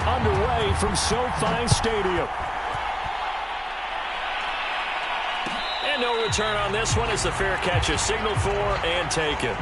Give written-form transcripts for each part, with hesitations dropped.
underway from SoFi Stadium. And no return on this one as the fair catch is signaled for and taken.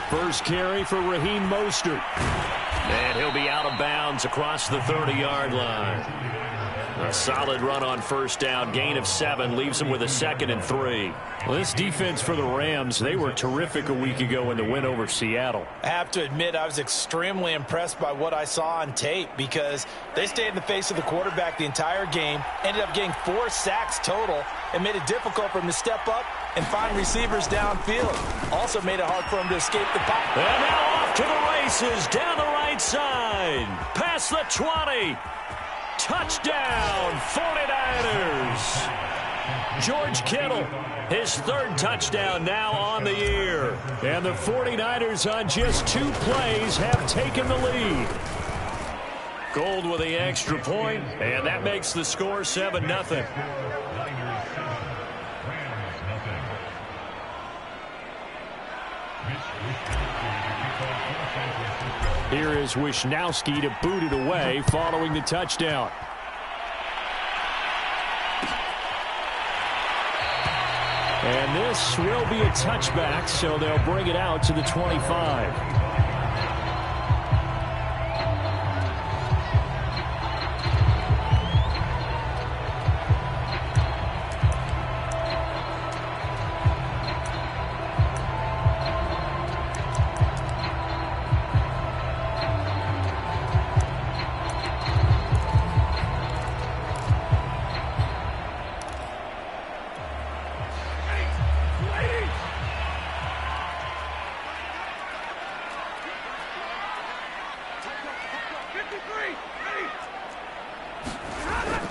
First carry for Raheem Mostert. And he'll be out of bounds across the 30-yard line. A solid run on first down. Gain of 7 leaves him with a 2nd and 3. Well, this defense for the Rams, they were terrific a week ago in the win over Seattle. I have to admit, I was extremely impressed by what I saw on tape because they stayed in the face of the quarterback the entire game, ended up getting 4 sacks total, and made it difficult for him to step up and find receivers downfield. Also made it hard for him to escape the pocket. And now off to the races down the right side. Past the 20. Touchdown, 49ers. George Kittle, his 3rd touchdown now on the year. And the 49ers on just 2 plays have taken the lead. Gold with the extra point, and that makes the score 7-0. Here is Wisnowski to boot it away following the touchdown. And this will be a touchback, so they'll bring it out to the 25.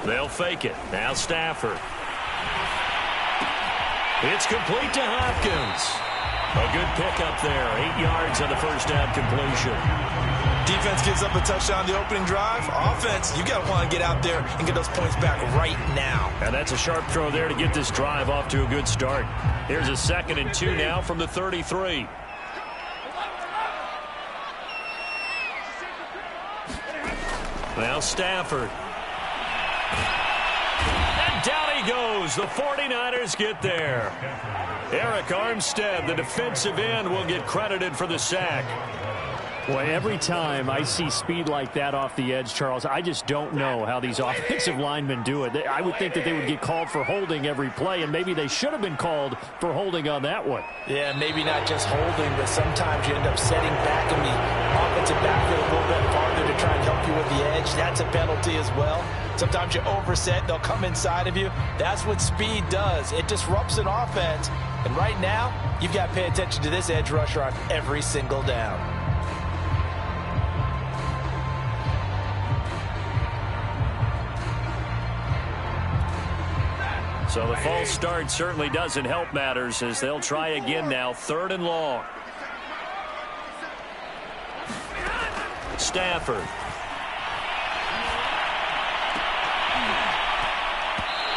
They'll fake it. Now Stafford. It's complete to Hopkins. A good pickup there. 8 yards on the first down completion. Defense gives up a touchdown the opening drive. Offense, you got to want to get out there and get those points back right now. And that's a sharp throw there to get this drive off to a good start. Here's a 2nd and 2 now from the 33. Now Stafford. And down he goes. The 49ers get there. Eric Armstead, the defensive end, will get credited for the sack. Boy, every time I see speed like that off the edge, Charles, I just don't know how these offensive linemen do it. I would think that they would get called for holding every play, and maybe they should have been called for holding on that one. Yeah, maybe not just holding, but sometimes you end up setting back in the offensive backfield a little bit farther to try and help you with the edge. That's a penalty as well. Sometimes you overset, they'll come inside of you. That's what speed does. It disrupts an offense. And right now, you've got to pay attention to this edge rusher on every single down. So the false start certainly doesn't help matters as they'll try again now. 3rd and long. Stafford.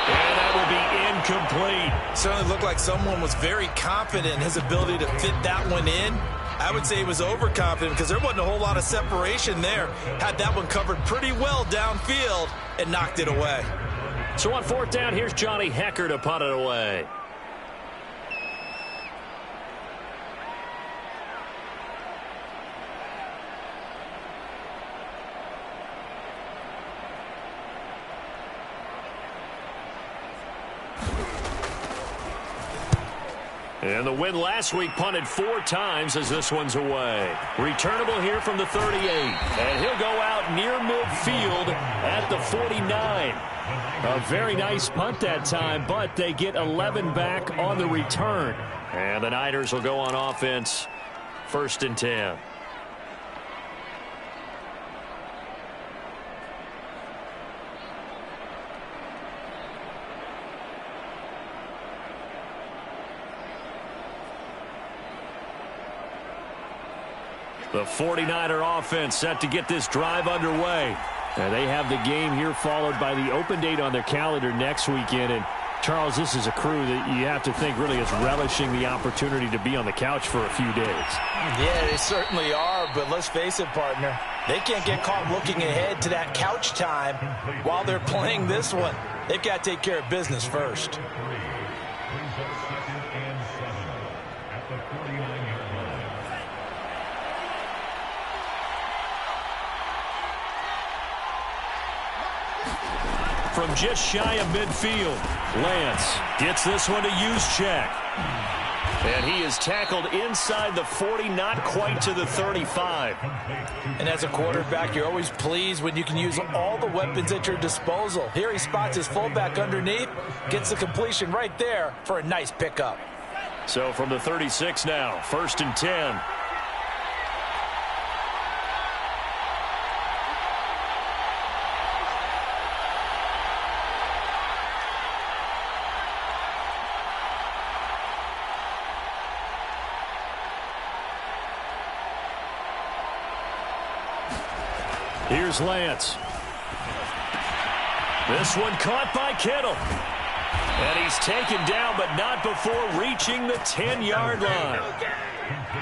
And that will be incomplete. Certainly looked like someone was very confident in his ability to fit that one in. I would say he was overconfident because there wasn't a whole lot of separation there. Had that one covered pretty well downfield and knocked it away. So on 4th down, here's Johnny Hecker to punt it away. And the win last week punted 4 times as this one's away. Returnable here from the 38. And he'll go out near midfield at the 49. A very nice punt that time, but they get 11 back on the return. And the Niners will go on offense. 1st and 10. The 49er offense set to get this drive underway. And they have the game here followed by the open date on their calendar next weekend. And Charles, this is a crew that you have to think really is relishing the opportunity to be on the couch for a few days. Yeah, they certainly are, but let's face it, partner. They can't get caught looking ahead to that couch time while they're playing this one. They've got to take care of business first. From just shy of midfield, Lance gets this one to Juszczyk. And he is tackled inside the 40, not quite to the 35. And as a quarterback, you're always pleased when you can use all the weapons at your disposal. Here he spots his fullback underneath, gets the completion right there for a nice pickup. So from the 36 now, 1st and 10. Here's Lance. This one caught by Kittle. And he's taken down, but not before reaching the 10-yard line.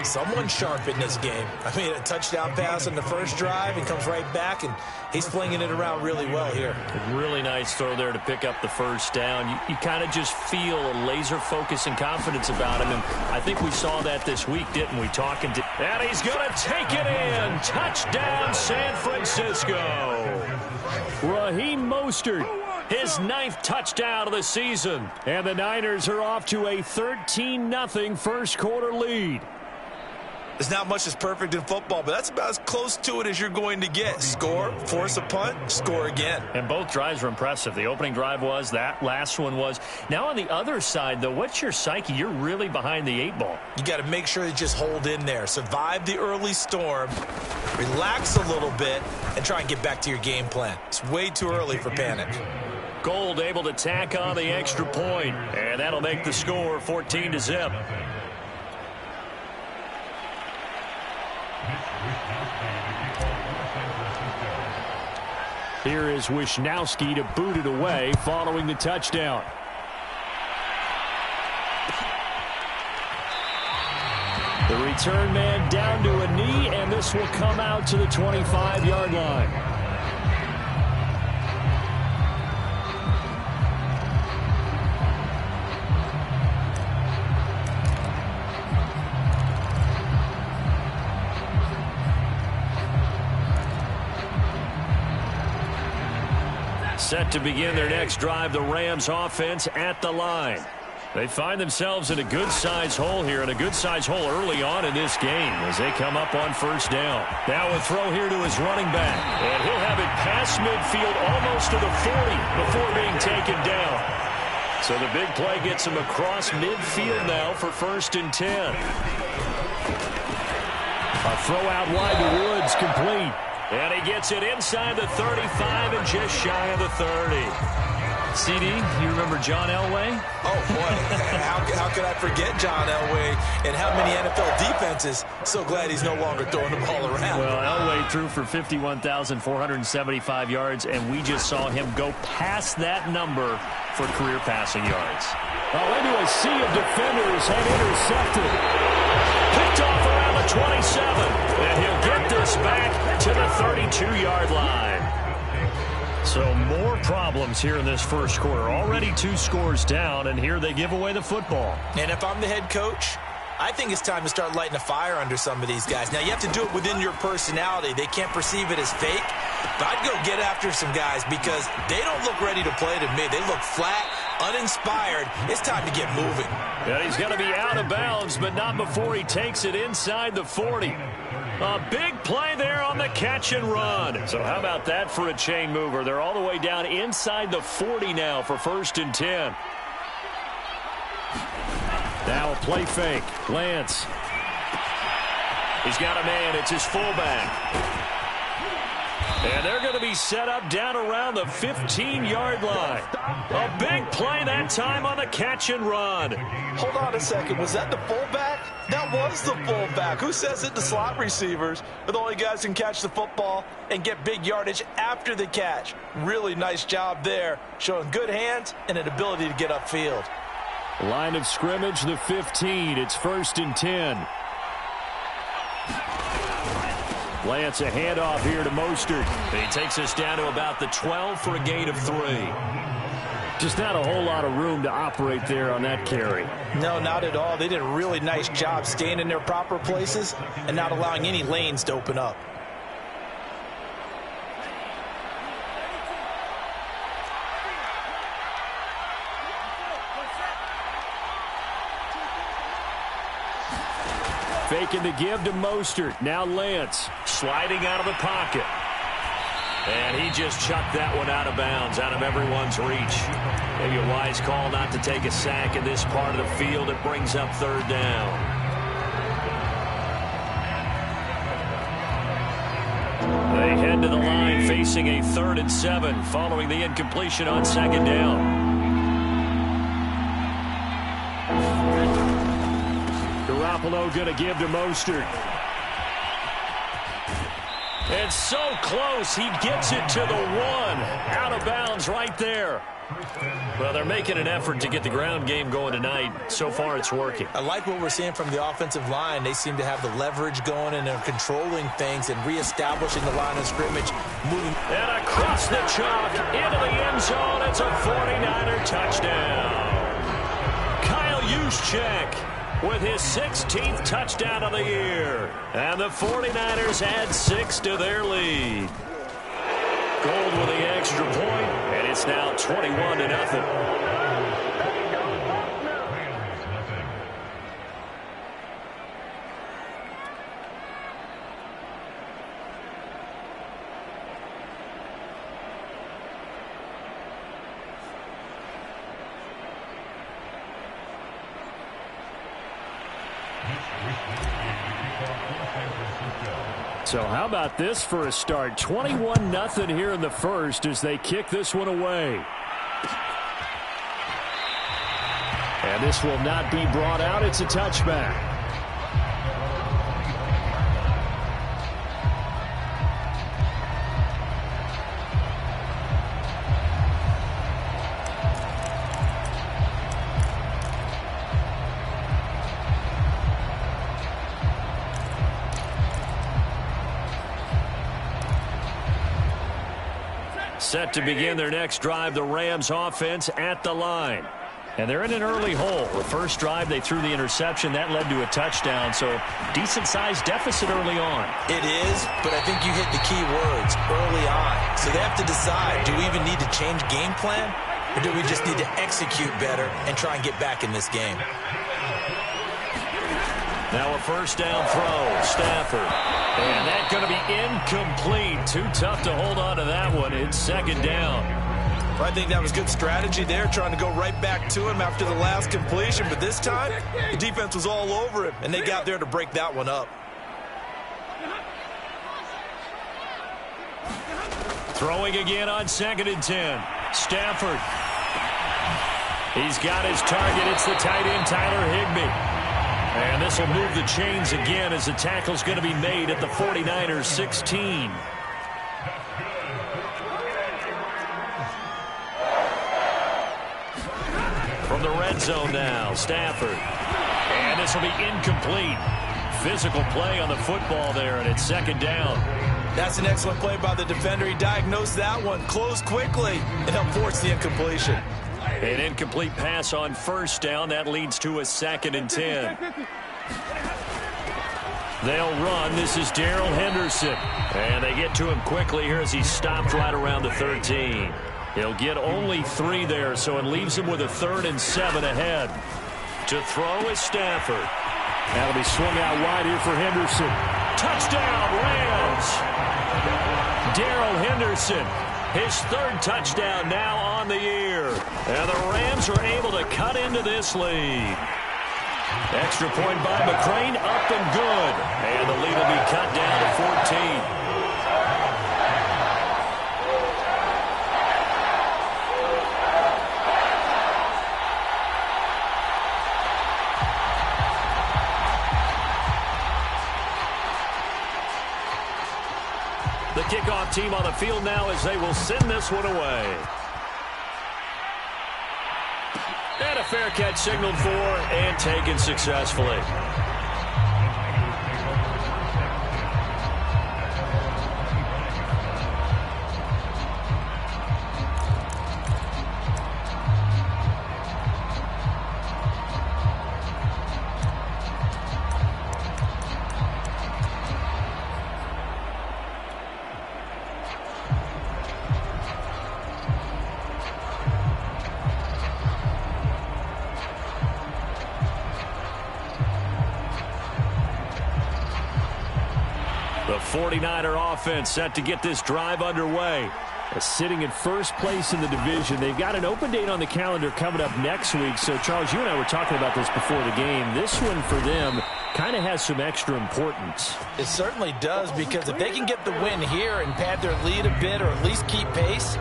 Someone sharp in this game. I mean, a touchdown pass on the first drive and comes right back, and he's flinging it around really well here. A really nice throw there to pick up the first down. You kind of just feel a laser focus and confidence about him, and I think we saw that this week, didn't we? And he's going to take it in. Touchdown, San Francisco. Raheem Mostert, his 9th touchdown of the season. And the Niners are off to a 13-0 first quarter lead. There's not much that's perfect in football, but that's about as close to it as you're going to get. Score, force a punt, score again. And both drives were impressive. The opening drive was, that last one was. Now on the other side, though, what's your psyche? You're really behind the 8 ball. You got to make sure you just hold in there. Survive the early storm, relax a little bit, and try and get back to your game plan. It's way too early for panic. Gold able to tack on the extra point, and that'll make the score 14-0. Here is Wisnowski to boot it away following the touchdown. The return man down to a knee, and this will come out to the 25-yard line. Set to begin their next drive, the Rams offense at the line. They find themselves in a good-sized hole here, and a good-sized hole early on in this game as they come up on first down. Now a throw here to his running back, and he'll have it past midfield almost to the 40 before being taken down. So the big play gets him across midfield now for 1st and 10. A throw out wide to Woods, complete. And he gets it inside the 35 and just shy of the 30. CD, you remember John Elway? Oh, boy. How could I forget John Elway and how many NFL defenses? So glad he's no longer throwing the ball around. Well, Elway threw for 51,475 yards, and we just saw him go past that number for career passing yards. Well, into a sea of defenders and intercepted. Picked off around the 27, and he'll get this back to the 32-yard line. So more problems here in this first quarter. Already 2 scores down, and here they give away the football. And if I'm the head coach, I think it's time to start lighting a fire under some of these guys. Now, you have to do it within your personality. They can't perceive it as fake. But I'd go get after some guys because they don't look ready to play to me. They look flat, uninspired. It's time to get moving. And he's going to be out of bounds, but not before he takes it inside the 40. A big play there on the catch and run. So how about that for a chain mover? They're all the way down inside the 40 now for 1st and 10. Now a play fake. Lance. He's got a man. It's his fullback. And they're going to be set up down around the 15-yard line. A big play that time on the catch and run. Hold on a second. Was that the fullback? That was the fullback. Who says it? The slot receivers are the only guys who can catch the football and get big yardage after the catch. Really nice job there, showing good hands and an ability to get upfield. Line of scrimmage, the 15. It's 1st and 10. Lance, a handoff here to Mostert. He takes us down to about the 12 for a gain of 3. Just not a whole lot of room to operate there on that carry. No, not at all. They did a really nice job staying in their proper places and not allowing any lanes to open up. Faking the give to Mostert. Now Lance. Sliding out of the pocket. And he just chucked that one out of bounds, out of everyone's reach. Maybe a wise call not to take a sack in this part of the field. It brings up 3rd down. They head to the line facing a 3rd and 7 following the incompletion on 2nd down. Garoppolo going to give to Mostert. It's so close. He gets it to the 1. Out of bounds right there. Well, they're making an effort to get the ground game going tonight. So far, it's working. I like what we're seeing from the offensive line. They seem to have the leverage going, and they're controlling things and reestablishing the line of scrimmage. Moving. And across the chalk, into the end zone. It's a 49er touchdown. Kyle Juszczyk with his 16th touchdown of the year. And the 49ers add 6 to their lead. Gold with the extra point, and it's now 21-0. So how about this for a start? 21-0 here in the first as they kick this one away. And this will not be brought out. It's a touchback. Set to begin their next drive, the Rams offense at the line. And they're in an early hole. The first drive, they threw the interception. That led to a touchdown, so decent-sized deficit early on. It is, but I think you hit the key words, early on. So they have to decide, do we even need to change game plan, or do we just need to execute better and try and get back in this game? Now a first down throw, Stafford. And that's going to be incomplete. Too tough to hold on to that one. It's 2nd down. I think that was good strategy there, trying to go right back to him after the last completion. But this time, the defense was all over him, and they got there to break that one up. Throwing again on 2nd and 10. Stafford. He's got his target. It's the tight end, Tyler Higbee. And this will move the chains again as the tackle's going to be made at the 49ers 16. From the red zone now, Stafford. And this will be incomplete. Physical play on the football there, and it's 2nd down. That's an excellent play by the defender. He diagnosed that one, closed quickly, and helped force the incompletion. An incomplete pass on 1st down. That leads to a 2nd and 10. They'll run. This is Darrell Henderson. And they get to him quickly here as he stopped right around the 13. He'll get only 3 there, so it leaves him with a 3rd and 7 ahead. To throw is Stafford. That'll be swung out wide here for Henderson. Touchdown, Rams! Darrell Henderson. His 3rd touchdown now on the year. And the Rams are able to cut into this lead. Extra point by McCrane, up and good. And the lead will be cut down to 14. kickoff team on the field now as they will send this one away. And a fair catch signaled for and taken successfully. The 49er offense set to get this drive underway. Sitting in first place in the division. They've got an open date on the calendar coming up next week. So, Charles, you and I were talking about this before the game. This one for them kind of has some extra importance. It certainly does, because if they can get the win here and pad their lead a bit or at least keep pace,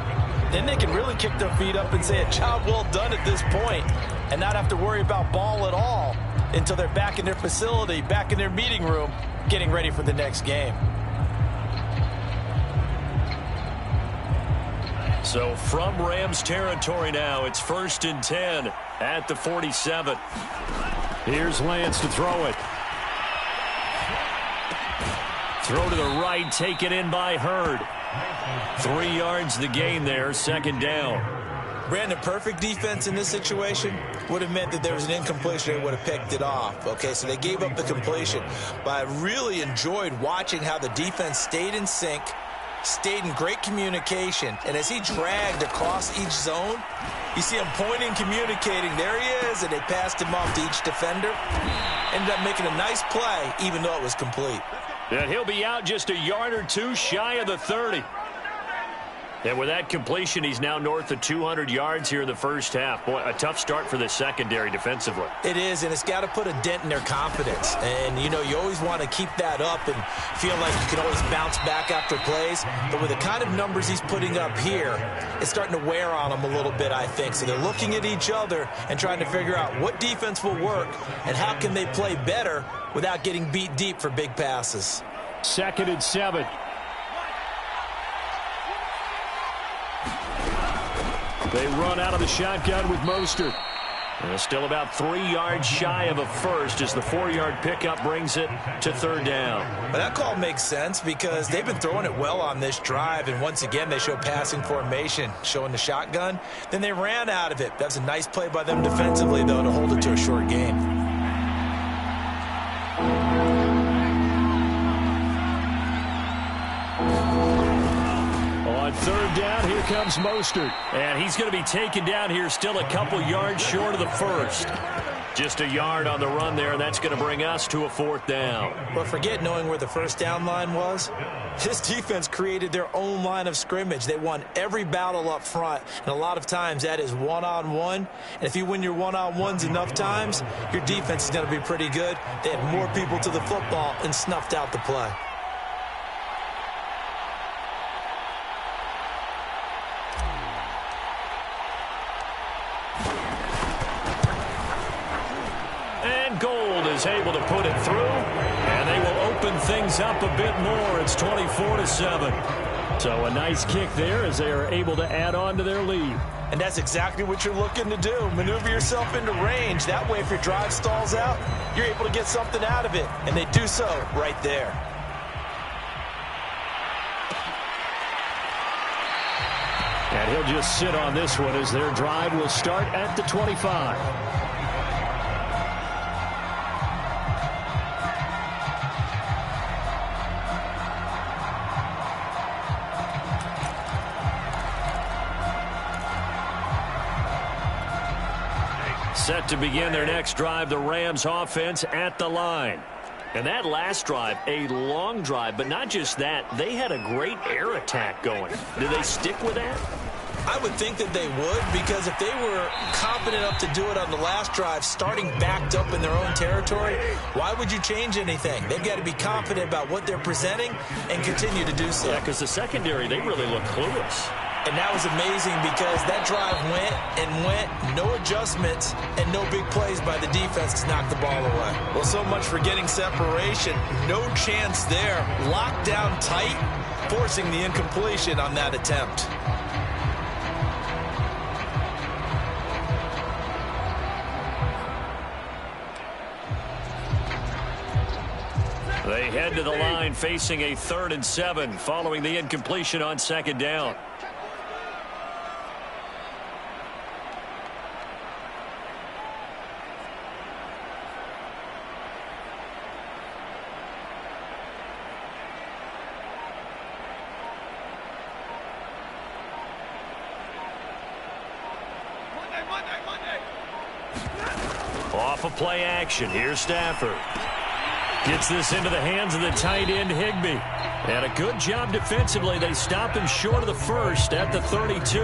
then they can really kick their feet up and say a job well done at this point and not have to worry about ball at all until they're back in their facility, back in their meeting room, getting ready for the next game. So from Rams territory now, it's 1st and 10 at the 47. Here's Lance to throw it. Throw to the right, taken in by Hurd. 3 yards the gain there, 2nd down. Brandon, perfect defense in this situation would have meant that there was an incompletion. They would have picked it off. Okay, so they gave up the completion. But I really enjoyed watching how the defense stayed in sync, stayed in great communication. And as he dragged across each zone, you see him pointing, communicating. There he is, and they passed him off to each defender. Ended up making a nice play, even though it was complete. And he'll be out just a yard or two shy of the 30. And with that completion, he's now north of 200 yards here in the first half. Boy, a tough start for the secondary defensively. It is, and it's got to put a dent in their confidence. And, you know, you always want to keep that up and feel like you can always bounce back after plays. But with the kind of numbers he's putting up here, it's starting to wear on them a little bit, I think. So they're looking at each other and trying to figure out what defense will work and how can they play better without getting beat deep for big passes. 2nd and 7. They run out of the shotgun with Mostert. Still about 3 yards shy of a first as the 4-yard pickup brings it to 3rd down. But that call makes sense because they've been throwing it well on this drive, and once again they show passing formation, showing the shotgun. Then they ran out of it. That's a nice play by them defensively, though, to hold it to a short game. On 3rd down, here comes Mostert. And he's going to be taken down here still a couple yards short of the first. Just a yard on the run there, and that's going to bring us to a 4th down. But forget knowing where the first down line was. This defense created their own line of scrimmage. They won every battle up front, and a lot of times that is one-on-one. And if you win your one-on-ones enough times, your defense is going to be pretty good. They had more people to the football and snuffed out the play. Gold is able to put it through, and they will open things up a bit more. It's 24-7. So a nice kick there as they are able to add on to their lead. And that's exactly what you're looking to do. Maneuver yourself into range. That way, if your drive stalls out, you're able to get something out of it. And they do so right there. And he'll just sit on this one as their drive will start at the 25. Set to begin their next drive, the Rams offense at the line. And that last drive, a long drive, but not just that. They had a great air attack going. Do they stick with that? I would think that they would, because if they were confident enough to do it on the last drive, starting backed up in their own territory, why would you change anything? They've got to be confident about what they're presenting and continue to do so. Yeah, because the secondary, they really look clueless. And that was amazing because that drive went, no adjustments, and no big plays by the defense to knock the ball away. Well, so much for getting separation. No chance there. Locked down tight, forcing the incompletion on that attempt. They head to the line facing a 3rd and 7 following the incompletion on 2nd down. Off of play action, here's Stafford. Gets this into the hands of the tight end, Higbee. And a good job defensively. They stop him short of the first at the 32.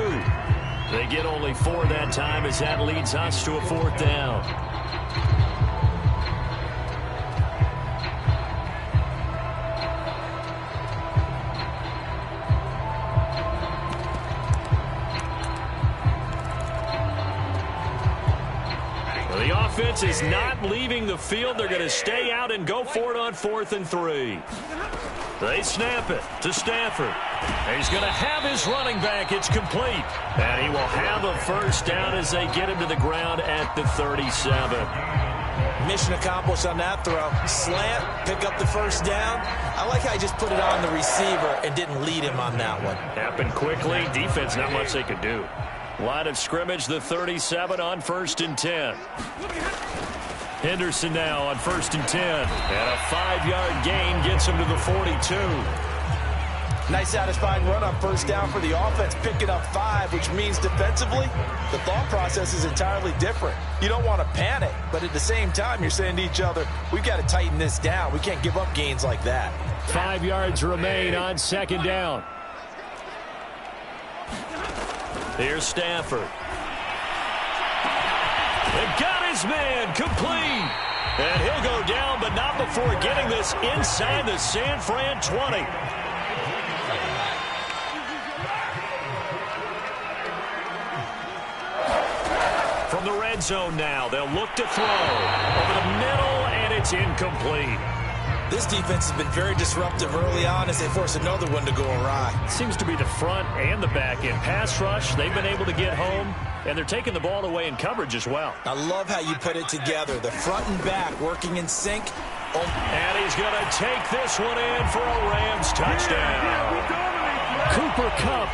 They get only 4 that time as that leads us to a 4th down. The offense is not leaving the field. They're going to stay out and go for it on 4th and 3. They snap it to Stafford. He's going to have his running back. It's complete. And he will have a 1st down as they get him to the ground at the 37. Mission accomplished on that throw. Slant, pick up the 1st down. I like how he just put it on the receiver and didn't lead him on that one. Happened quickly. Defense, not much they could do. Line of scrimmage, the 37 on 1st and 10. Henderson now on 1st and 10. And a 5-yard gain gets him to the 42. Nice satisfying run on 1st down for the offense, picking up 5, which means defensively, the thought process is entirely different. You don't want to panic, but at the same time, you're saying to each other, we've got to tighten this down. We can't give up gains like that. 5 yards remain on 2nd down. Here's Stafford. They got his man complete. And he'll go down, but not before getting this inside the San Fran 20. From the red zone now, they'll look to throw. Over the middle, and it's incomplete. This defense has been very disruptive early on as they force another one to go awry. Seems to be the front and the back end. Pass rush, they've been able to get home, and they're taking the ball away in coverage as well. I love how you put it together. The front and back working in sync. And he's going to take this one in for a Rams touchdown. Cooper Kupp,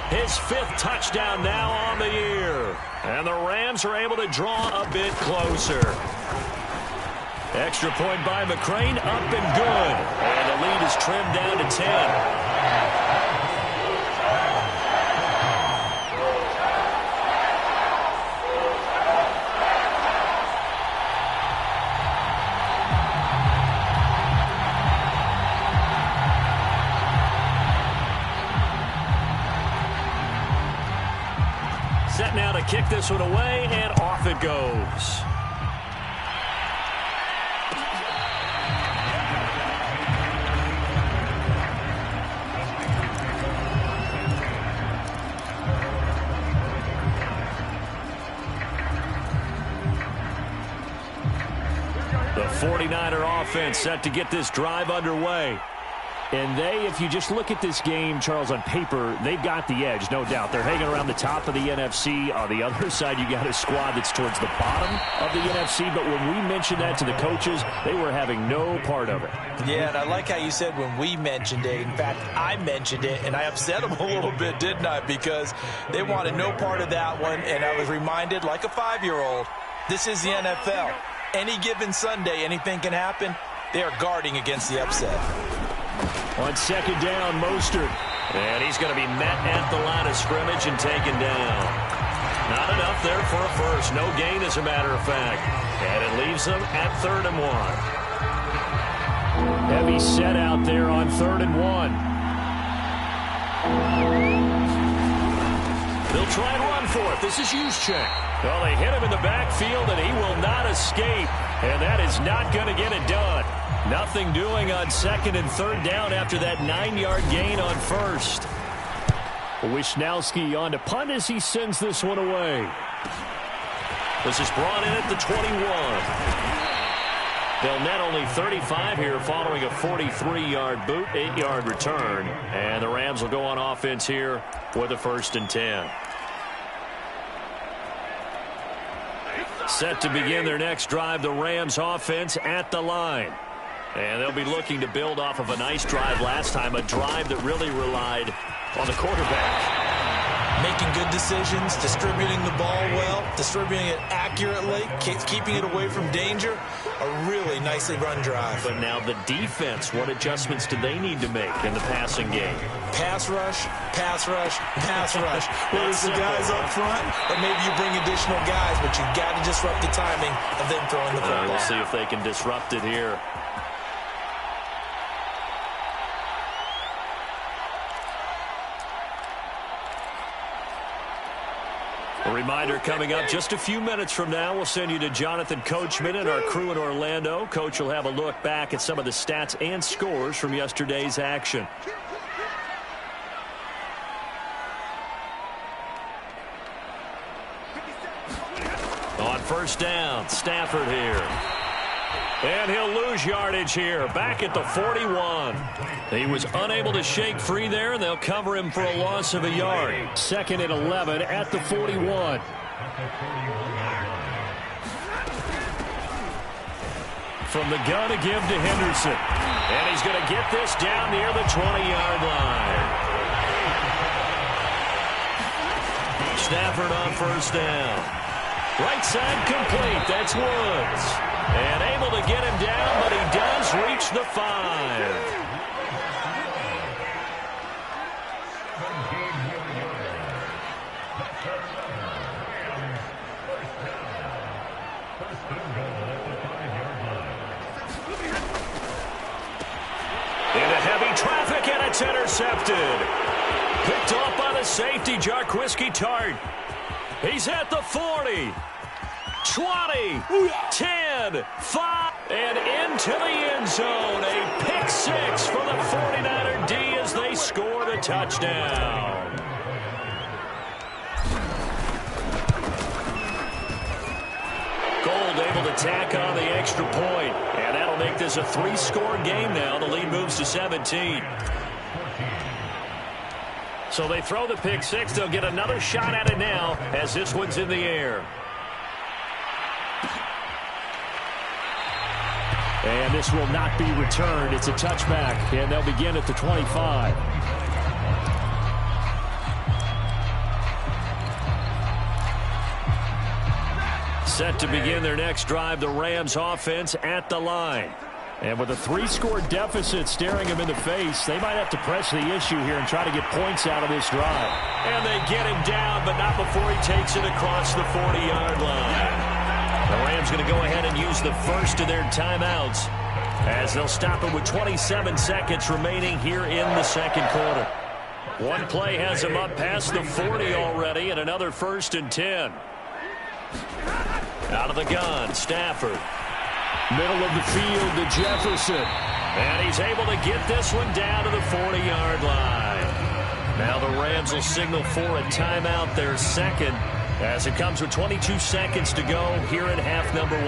his 5th touchdown now on the year. And the Rams are able to draw a bit closer. Extra point by McCrane, up and good. And the lead is trimmed down to 10. Set now to kick this one away, and off it goes. The 49er offense set to get this drive underway. And they, if you just look at this game, Charles, on paper, they've got the edge, no doubt. They're hanging around the top of the NFC. On the other side, you got a squad that's towards the bottom of the NFC. But when we mentioned that to the coaches, they were having no part of it. Yeah, and I like how you said when we mentioned it. In fact, I mentioned it, and I upset them a little bit, didn't I? Because they wanted no part of that one, and I was reminded, like a 5-year-old, this is the NFL. Any given Sunday, anything can happen. They are guarding against the upset. On 2nd down, Mostert. And he's going to be met at the line of scrimmage and taken down. Not enough there for a first. No gain, as a matter of fact. And it leaves them at 3rd and 1. Heavy set out there on 3rd and 1. They'll try and run for it. This is Juszczyk. Well, they hit him in the backfield, and he will not escape. And that is not going to get it done. Nothing doing on 2nd and 3rd down after that 9-yard gain on 1st. Wisnowski on to punt as he sends this one away. This is brought in at the 21. They'll net only 35 here following a 43-yard boot, 8-yard return. And the Rams will go on offense here with a 1st and 10. Set to begin their next drive, the Rams offense at the line. And they'll be looking to build off of a nice drive last time, a drive that really relied on the quarterback. Making good decisions, distributing the ball well, distributing it accurately, keeping it away from danger. A really nicely run drive. But now the defense, what adjustments do they need to make in the passing game? Pass rush, pass rush, pass rush. Whether it's the guys up front or maybe you bring additional guys, but you got to disrupt the timing of them throwing the football. We'll see if they can disrupt it here. A reminder coming up just a few minutes from now, we'll send you to Jonathan Coachman and our crew in Orlando. Coach will have a look back at some of the stats and scores from yesterday's action. On 1st down, Stafford here. And he'll lose yardage here, back at the 41. He was unable to shake free there, and they'll cover him for a loss of a yard. 2nd and 11 at the 41. From the gun to give to Henderson. And he's going to get this down near the 20-yard line. Stafford on 1st down. Right side complete. That's Woods. And able to get him down, but he does reach the 5. Into heavy traffic, and it's intercepted. Picked off by the safety, Jarquiski Tart. He's at the 40. 20, 10, 5, and into the end zone. A pick 6 for the 49er D as they score the touchdown. Gold able to tack on the extra point, and that'll make this a 3-score game now. The lead moves to 17. So they throw the pick 6. They'll get another shot at it now as this one's in the air. And this will not be returned. It's a touchback, and they'll begin at the 25. Set to begin their next drive, the Rams offense at the line. And with a 3-score deficit staring them in the face, they might have to press the issue here and try to get points out of this drive. And they get him down, but not before he takes it across the 40-yard line. The Rams going to go ahead and use the first of their timeouts as they'll stop it with 27 seconds remaining here in the 2nd quarter. One play has them up past the 40 already, and another 1st and 10. Out of the gun, Stafford. Middle of the field to Jefferson. And he's able to get this one down to the 40-yard line. Now the Rams will signal for a timeout, their 2nd. As it comes with 22 seconds to go here in half number 1.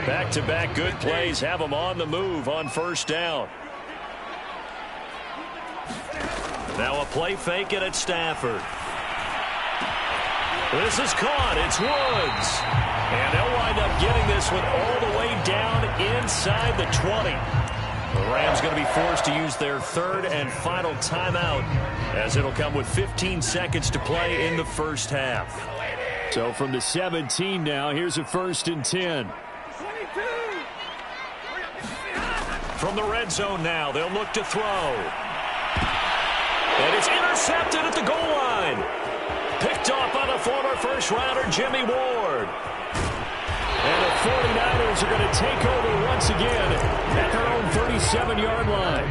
Back-to-back good plays have them on the move on 1st down. Now a play fake it at Stafford. This is caught. It's Woods. And they'll wind up getting this one all the way down inside the 20. The Rams going to be forced to use their 3rd and final timeout as it'll come with 15 seconds to play in the 1st half. So from the 17 now, here's a 1st and 10. From the red zone now, they'll look to throw. And it's intercepted at the goal line. Picked off by the former 1st-rounder Jimmy Ward. And the 49ers are going to take over once again at their own 37-yard line.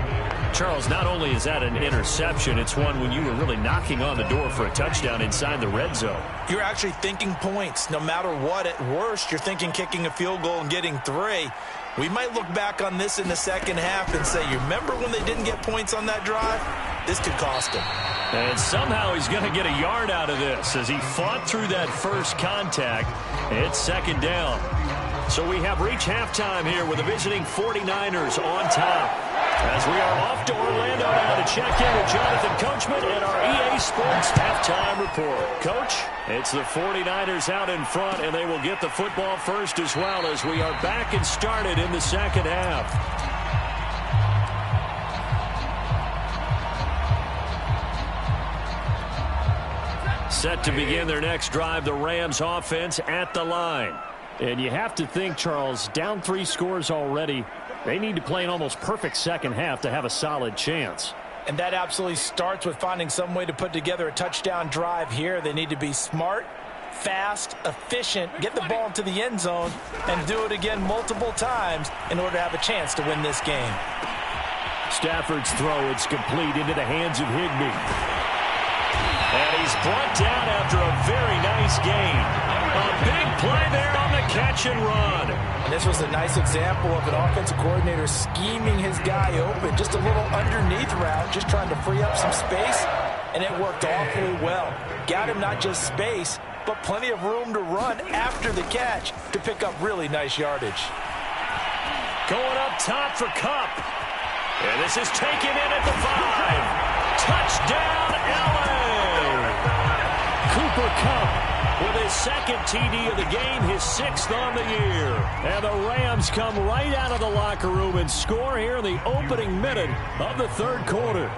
Charles, not only is that an interception, it's one when you were really knocking on the door for a touchdown inside the red zone. You're actually thinking points. No matter what, at worst, you're thinking kicking a field goal and getting 3. We might look back on this in the second half and say, you remember when they didn't get points on that drive? This could cost them. And somehow he's going to get a yard out of this as he fought through that first contact. It's second down. So we have reached halftime here with the visiting 49ers on top. As we are off to Orlando now to check in with Jonathan Coachman and our EA Sports halftime report. Coach, it's the 49ers out in front, and they will get the football first as well as we are back and started in the second half. Set to begin their next drive, the Rams offense at the line. And you have to think, Charles, down 3 scores already. They need to play an almost perfect second half to have a solid chance. And that absolutely starts with finding some way to put together a touchdown drive here. They need to be smart, fast, efficient, get the ball into the end zone, and do it again multiple times in order to have a chance to win this game. Stafford's throw, it's complete into the hands of Higbee. And he's brought down after a very nice gain. A big play there on the catch and run. And this was a nice example of an offensive coordinator scheming his guy open. Just a little underneath route, just trying to free up some space, and it worked awfully well. Got him not just space, but plenty of room to run after the catch to pick up really nice yardage. Going up top for Kupp. And this is taken in at the 5. Touchdown, LA! Cooper Kupp with his second TD of the game, his 6th on the year. And the Rams come right out of the locker room and score here in the opening minute of the third quarter.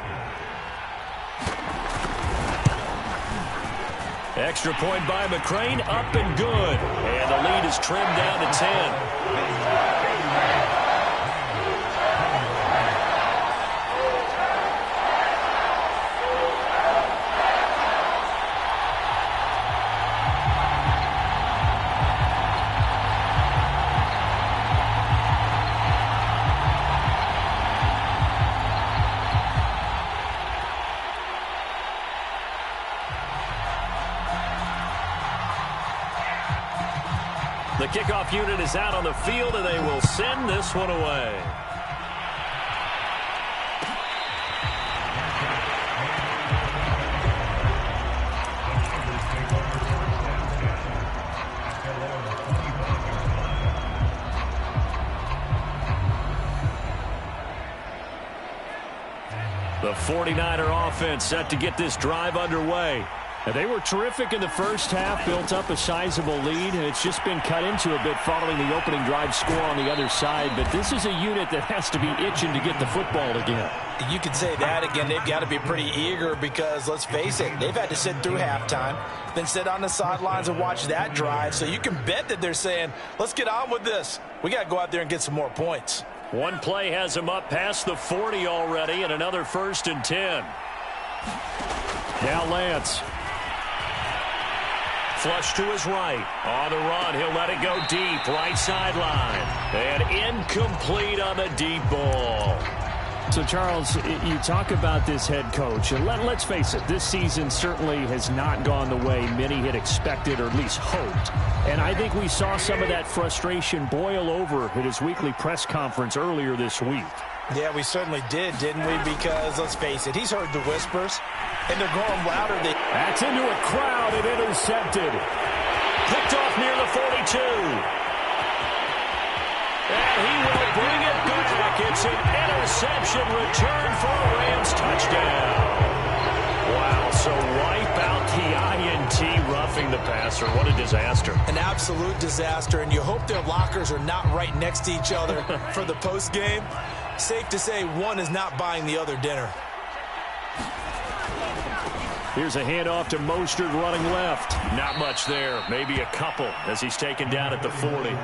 Extra point by McCrane, up and good. And the lead is trimmed down to 10. The kickoff unit is out on the field, and they will send this one away. The 49er offense set to get this drive underway. They were terrific in the first half, built up a sizable lead, and it's just been cut into a bit following the opening drive score on the other side. But this is a unit that has to be itching to get the football again. You could say that again. They've got to be pretty eager because, let's face it, they've had to sit through halftime, then sit on the sidelines and watch that drive. So you can bet that they're saying, let's get on with this. We got to go out there and get some more points. One play has him up past the 40 already, and another 1st and 10. Now Lance. Flush to his right. On the run, he'll let it go deep. Right sideline. And incomplete on the deep ball. So, Charles, you talk about this head coach. And let's face it, this season certainly has not gone the way many had expected or at least hoped. And I think we saw some of that frustration boil over at his weekly press conference earlier this week. Yeah, we certainly did, didn't we? Because, let's face it, he's heard the whispers, and they're growing louder. That's into a crowd and intercepted. Picked off near the 42. And he will bring it back. It's an interception return for a Rams touchdown. Wow, so wipe out the INT roughing the passer. What a disaster. An absolute disaster, and you hope their lockers are not right next to each other for the postgame. Safe to say one is not buying the other dinner. Here's a handoff to Mostert running left. Not much there. Maybe a couple as he's taken down at the 40.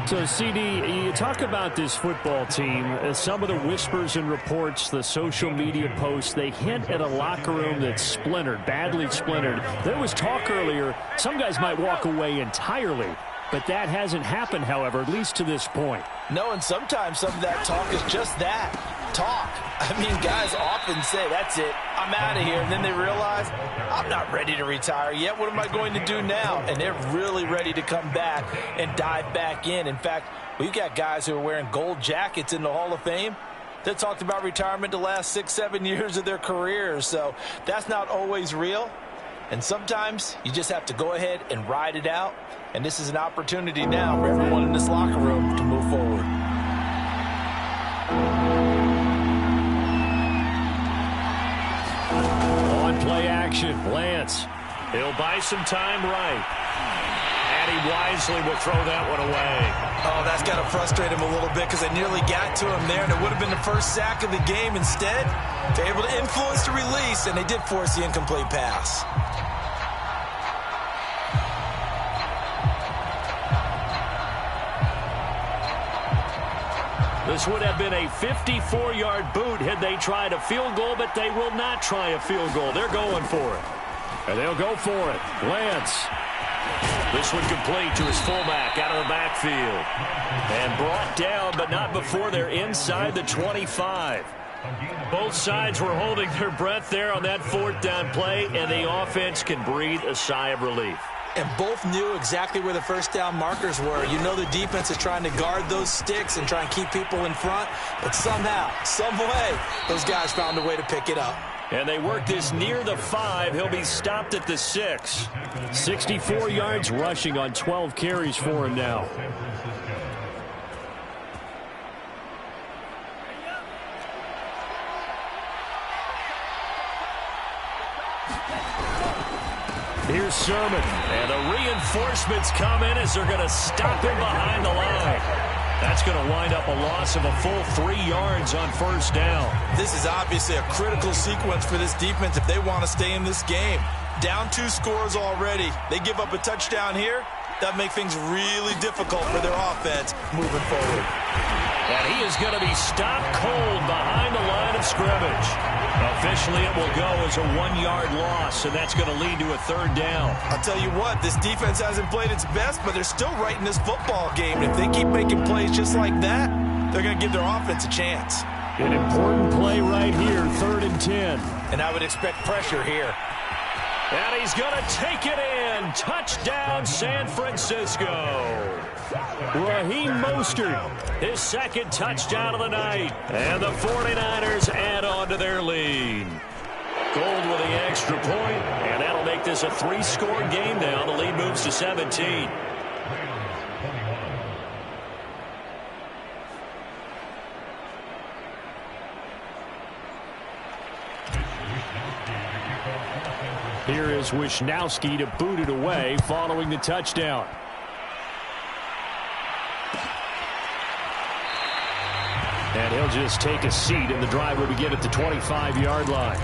So, CD, you talk about this football team. Some of the whispers and reports, the social media posts, they hint at a locker room that's splintered, badly splintered. There was talk earlier, some guys might walk away entirely. But that hasn't happened, however, at least to this point. No, and sometimes some of that talk is just that. talk. I mean, guys often say, that's it, I'm out of here. And then they realize, I'm not ready to retire yet. What am I going to do now? And they're really ready to come back and dive back in. In fact, we've got guys who are wearing gold jackets in the Hall of Fame that talked about retirement the last 6-7 years of their careers. So that's not always real. And sometimes you just have to go ahead and ride it out. And this is an opportunity now for everyone in this locker room to move forward. On play action, Lance. He'll buy some time right. And he wisely will throw that one away. Oh, that's got to frustrate him a little bit because they nearly got to him there, and it would have been the first sack of the game. Instead, they're able to influence the release, and they did force the incomplete pass. This would have been a 54-yard boot had they tried a field goal, but they will not try a field goal. They're going for it. And they'll go for it. Lance. This one complete to his fullback out of the backfield. And brought down, but not before they're inside the 25. Both sides were holding their breath there on that 4th down play, and the offense can breathe a sigh of relief. And both knew exactly where the first down markers were. You know the defense is trying to guard those sticks and try and keep people in front. But somehow, some way, those guys found a way to pick it up. And they work this near the 5. He'll be stopped at the 6. 64 yards rushing on 12 carries for him now. Here's Sermon. And the reinforcements come in as they're going to stop him behind the line. That's going to wind up a loss of a full 3 yards on 1st down. This is obviously a critical sequence for this defense if they want to stay in this game. Down 2 scores already. They give up a touchdown here. That makes things really difficult for their offense moving forward. And he is going to be stopped cold behind the line of scrimmage. Officially, it will go as a 1-yard loss, and that's going to lead to a 3rd down. I'll tell you what, this defense hasn't played its best, but they're still right in this football game. And if they keep making plays just like that, they're going to give their offense a chance. An important play right here, 3rd and 10. And I would expect pressure here. And he's going to take it in. Touchdown, San Francisco. Raheem Mostert, his 2nd touchdown of the night. And the 49ers add on to their lead. Gold with the extra point, and that'll make this a 3-score game now. The lead moves to 17. Here is Wisnowski to boot it away following the touchdown. And he'll just take a seat, and the drive will begin at the 25-yard line.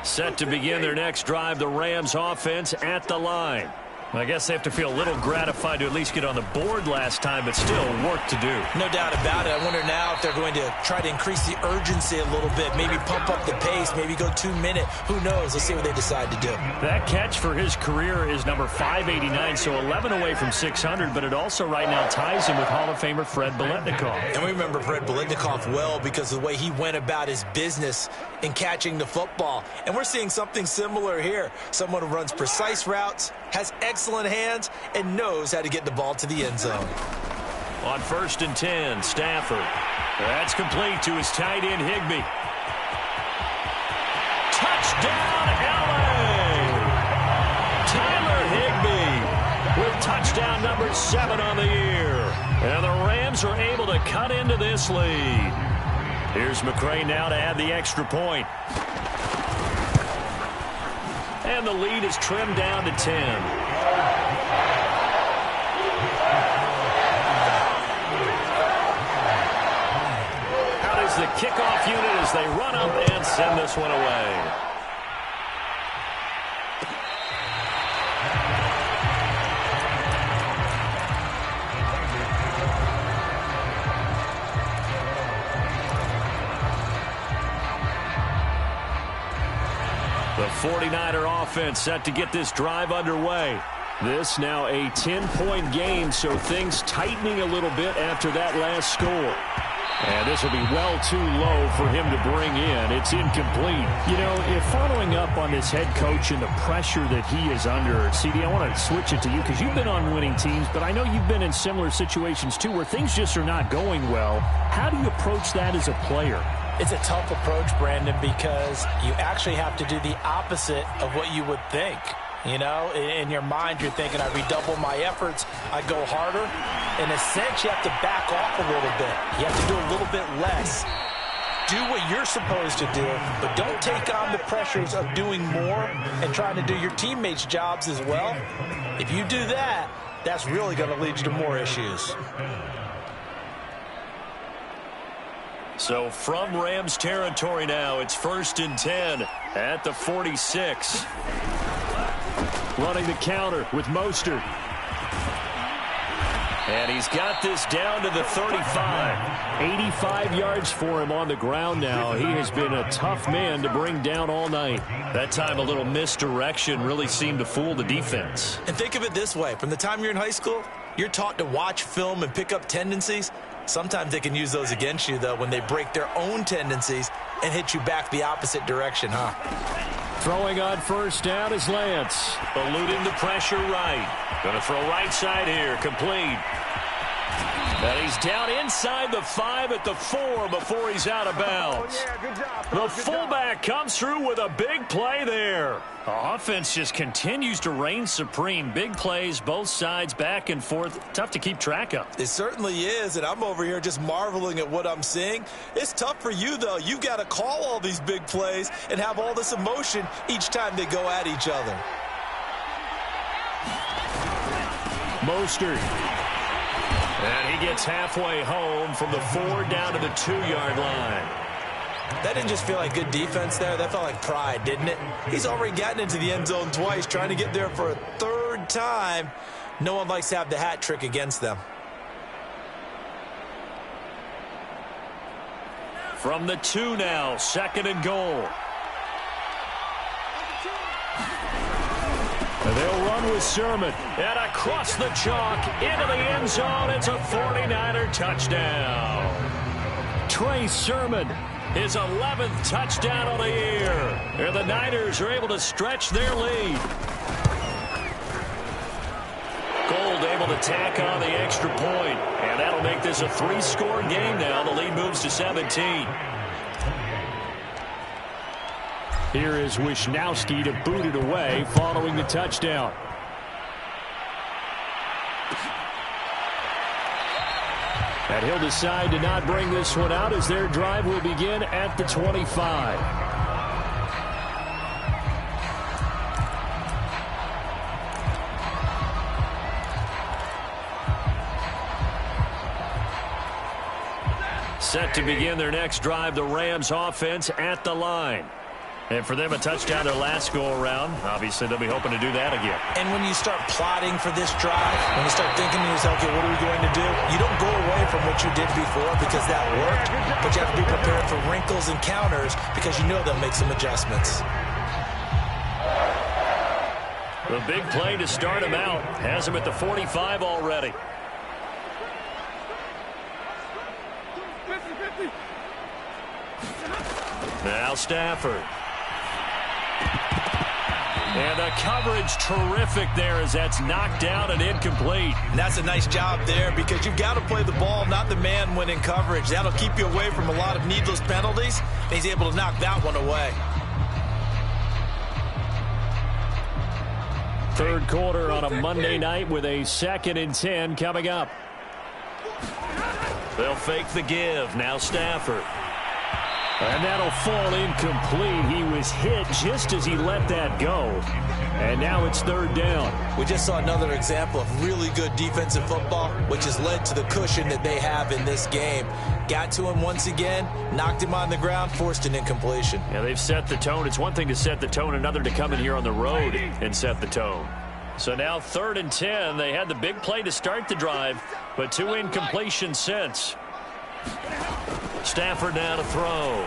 Set to begin their next drive, the Rams offense at the line. I guess they have to feel a little gratified to at least get on the board last time, but still work to do. No doubt about it. I wonder now if they're going to try to increase the urgency a little bit, maybe pump up the pace, maybe go 2-minute. Who knows? Let's see what they decide to do. That catch for his career is number 589, so 11 away from 600, but it also right now ties him with Hall of Famer Fred Biletnikoff. And we remember Fred Biletnikoff well because of the way he went about his business in catching the football. And we're seeing something similar here. Someone who runs precise routes, has excellent hands, and knows how to get the ball to the end zone. On 1st and 10, Stafford. That's complete to his tight end, Higbee. Touchdown, LA! Tyler Higbee with touchdown number 7 on the year. And the Rams are able to cut into this lead. Here's McCray now to add the extra point. And the lead is trimmed down to 10. is the kickoff unit as they run up and send this one away. The 49er offense set to get this drive underway. This now a 10-point game, so things tightening a little bit after that last score. And this will be well too low for him to bring in. It's incomplete. You know, if following up on this head coach and the pressure that he is under, CD, I want to switch it to you because you've been on winning teams, but I know you've been in similar situations too where things just are not going well. How do you approach that as a player? It's a tough approach, Brandon, because you actually have to do the opposite of what you would think. You know, in your mind, you're thinking, I redouble my efforts, I go harder. In a sense, you have to back off a little bit. You have to do a little bit less. Do what you're supposed to do, but don't take on the pressures of doing more and trying to do your teammates' jobs as well. If you do that, that's really going to lead you to more issues. So from Rams territory now, it's 1st and 10 at the 46. Running the counter with Mostert. And he's got this down to the 35. 85 yards for him on the ground now. He has been a tough man to bring down all night. That time a little misdirection really seemed to fool the defense. And think of it this way. From the time you're in high school, you're taught to watch film and pick up tendencies. Sometimes they can use those against you, though, when they break their own tendencies and hit you back the opposite direction, huh? Throwing on first down is Lance. Eluding the pressure right. Going to throw right side here. Complete. And he's down inside the 5 at the 4 before he's out of bounds. Oh, yeah, good job, the fullback comes through with a big play there. The offense just continues to reign supreme. Big plays, both sides, back and forth. Tough to keep track of. It certainly is, and I'm over here just marveling at what I'm seeing. It's tough for you, though. You've got to call all these big plays and have all this emotion each time they go at each other. Mostert. And he gets halfway home from the 4 down to the 2-yard line. That didn't just feel like good defense there. That felt like pride, didn't it? He's already gotten into the end zone twice, trying to get there for a 3rd time. No one likes to have the hat trick against them. From the 2 now, 2nd and goal. And they'll run with Sermon. And across the chalk, into the end zone. It's a 49er touchdown. Trey Sermon. His 11th touchdown of the year. And the Niners are able to stretch their lead. Gold able to tack on the extra point. And that'll make this a 3-score game now. The lead moves to 17. Here is Wisnowski to boot it away following the touchdown. And he'll decide to not bring this one out as their drive will begin at the 25. Set to begin their next drive, the Rams offense at the line. And for them, a touchdown their last go-around. Obviously, they'll be hoping to do that again. And when you start plotting for this drive, when you start thinking to yourself, okay, what are we going to do? You don't go away from what you did before because that worked, but you have to be prepared for wrinkles and counters because you know they'll make some adjustments. The big play to start him out has him at the 45 already. Now Stafford. And the coverage terrific there as that's knocked down and incomplete. And that's a nice job there because you've got to play the ball, not the man when in coverage. That'll keep you away from a lot of needless penalties. And he's able to knock that one away. 3rd quarter on a Monday night with a 2nd and 10 coming up. They'll fake the give. Now Stafford. And that'll fall incomplete. He was hit just as he let that go. And now it's third down. We just saw another example of really good defensive football, which has led to the cushion that they have in this game. Got to him once again, knocked him on the ground, forced an incompletion. Yeah, they've set the tone. It's one thing to set the tone, another to come in here on the road and set the tone. So now 3rd and 10. They had the big play to start the drive, but 2 incompletions since. Stafford now to throw.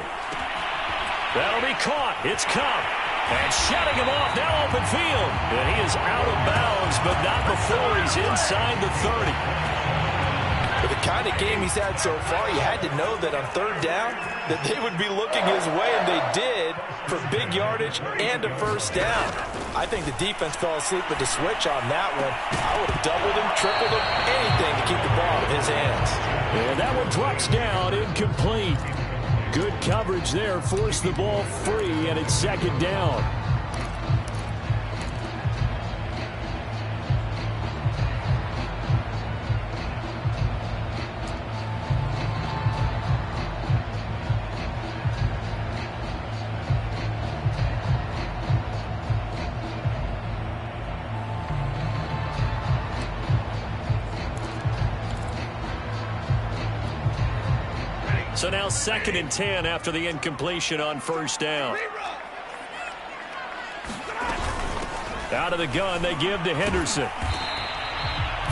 That'll be caught. It's Cup. And shutting him off, now open field. And he is out of bounds, but not before he's inside the 30. For the kind of game he's had so far, you had to know that on 3rd down that they would be looking his way, and they did, for big yardage and a first down. I think the defense fell asleep with the switch on that one. I would have doubled him, tripled him, anything to keep the ball in his hands. And that one drops down, incomplete. Good coverage there, forced the ball free, and it's 2nd down. So now 2nd and 10 after the incompletion on first down. Out of the gun, they give to Henderson.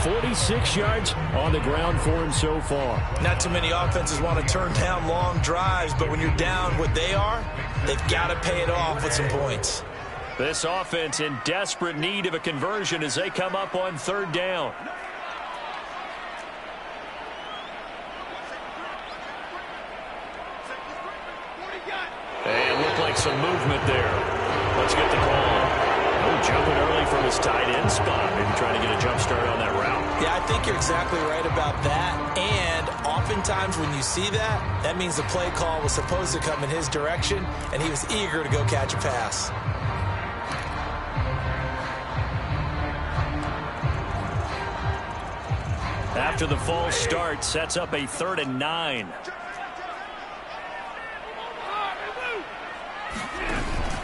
46 yards on the ground for him so far. Not too many offenses want to turn down long drives, but when you're down what they are, they've got to pay it off with some points. This offense in desperate need of a conversion as they come up on 3rd down. And looked like some movement there. Let's get the call. Oh, jumping early from his tight end spot. Maybe trying to get a jump start on that route. Yeah, I think you're exactly right about that. And oftentimes when you see that, that means the play call was supposed to come in his direction, and he was eager to go catch a pass. After the false start, sets up a 3rd and 9.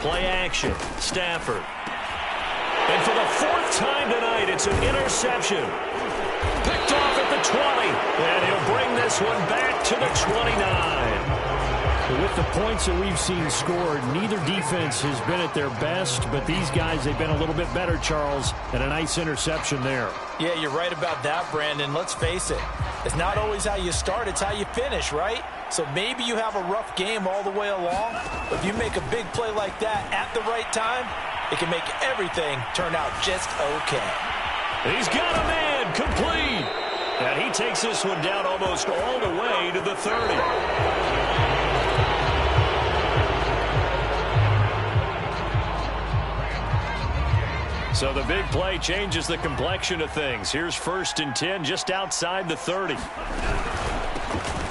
Play action. Stafford. And for the 4th time tonight, it's an interception. Picked off at the 20. And he'll bring this one back to the 29. With the points that we've seen scored, neither defense has been at their best, but these guys, they've been a little bit better, Charles, and a nice interception there. Yeah, you're right about that, Brandon. Let's face it. It's not always how you start, it's how you finish, right? So maybe you have a rough game all the way along, but if you make a big play like that at the right time, it can make everything turn out just okay. He's got a man, complete. And he takes this one down almost all the way to the 30. So the big play changes the complexion of things. Here's 1st and 10 just outside the 30.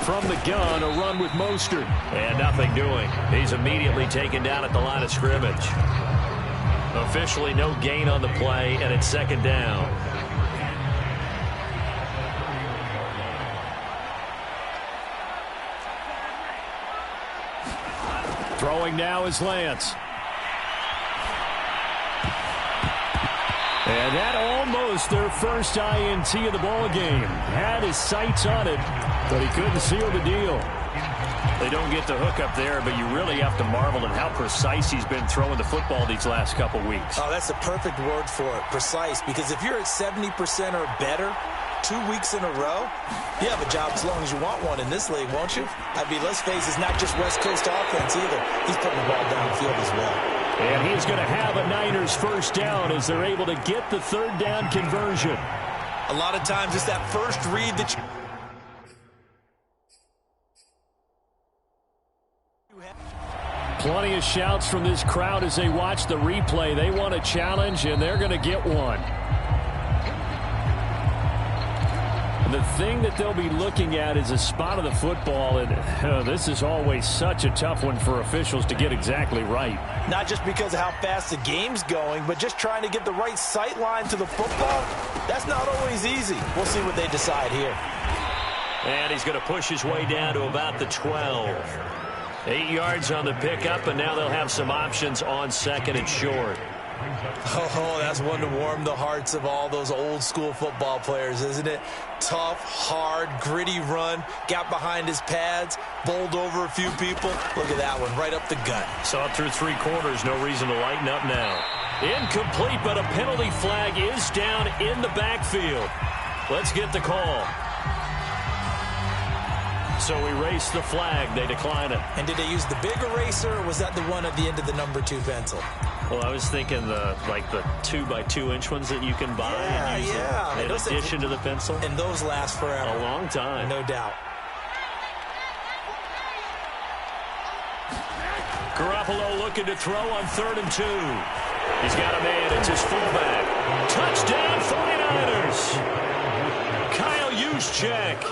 From the gun, a run with Mostert. And nothing doing. He's immediately taken down at the line of scrimmage. Officially no gain on the play, and it's 2nd down. Throwing now is Lance. And that almost their first INT of the ball game. Had his sights on it, but he couldn't seal the deal. They don't get the hook up there, but you really have to marvel at how precise he's been throwing the football these last couple weeks. Oh, that's the perfect word for it, precise. Because if you're at 70% or better 2 weeks in a row, you have a job as long as you want one in this league, won't you? I mean, let's face it, it's not just West Coast offense either. He's putting the ball downfield as well. And he's going to have a Niners first down as they're able to get the 3rd down conversion. A lot of times it's that first read that you have. Plenty of shouts from this crowd as they watch the replay. They want a challenge, and they're going to get one. The thing that they'll be looking at is a spot of the football, and this is always such a tough one for officials to get exactly right. Not just because of how fast the game's going, but just trying to get the right sight line to the football. That's not always easy. We'll see what they decide here. And he's going to push his way down to about the 12. 8 yards on the pickup, and now they'll have some options on 2nd and short. Oh, that's one to warm the hearts of all those old school football players, isn't it? Tough, hard, gritty run, got behind his pads, bowled over a few people. Look at that one, right up the gut. Saw it through 3 quarters, no reason to lighten up now. Incomplete, but a penalty flag is down in the backfield. Let's get the call. So erase the flag. They decline it. And did they use the big eraser, or was that the one at the end of the number 2 pencil? Well, I was thinking the 2x2-inch ones that you can buy and use in addition to the pencil. And those last forever. A long time. No doubt. Garoppolo looking to throw on 3rd and 2. He's got a man. It's his fullback. Touchdown 49ers. Kyle Juszczyk.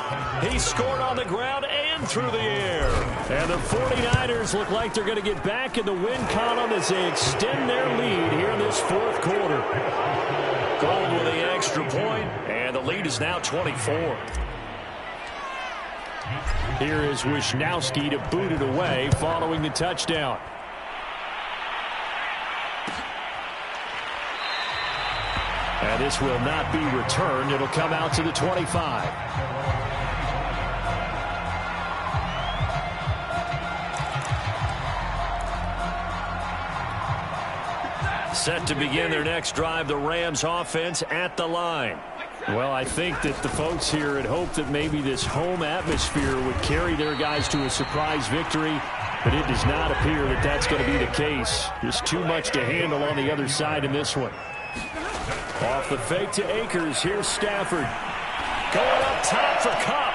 He scored on the ground and through the air. And the 49ers look like they're going to get back in the win column as they extend their lead here in this 4th quarter. Gold with the extra point, and the lead is now 24. Here is Wisnowski to boot it away following the touchdown. And this will not be returned. It'll come out to the 25. Set to begin their next drive, the Rams offense at the line. Well, I think that the folks here had hoped that maybe this home atmosphere would carry their guys to a surprise victory, but it does not appear that that's going to be the case. There's too much to handle on the other side in this one. Off the fake to Akers, here's Stafford. Going up top for Kupp.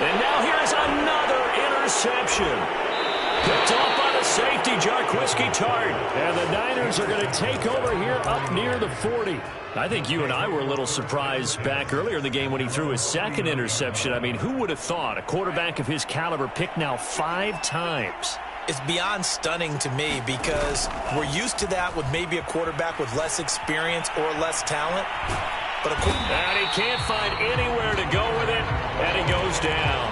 And now here's another interception. Picked off by the safety, Jarquiski Tart. And the Niners are going to take over here up near the 40. I think you and I were a little surprised back earlier in the game when he threw his 2nd interception. I mean, who would have thought a quarterback of his caliber picked now 5 times? It's beyond stunning to me because we're used to that with maybe a quarterback with less experience or less talent. But and he can't find anywhere to go with it, and he goes down.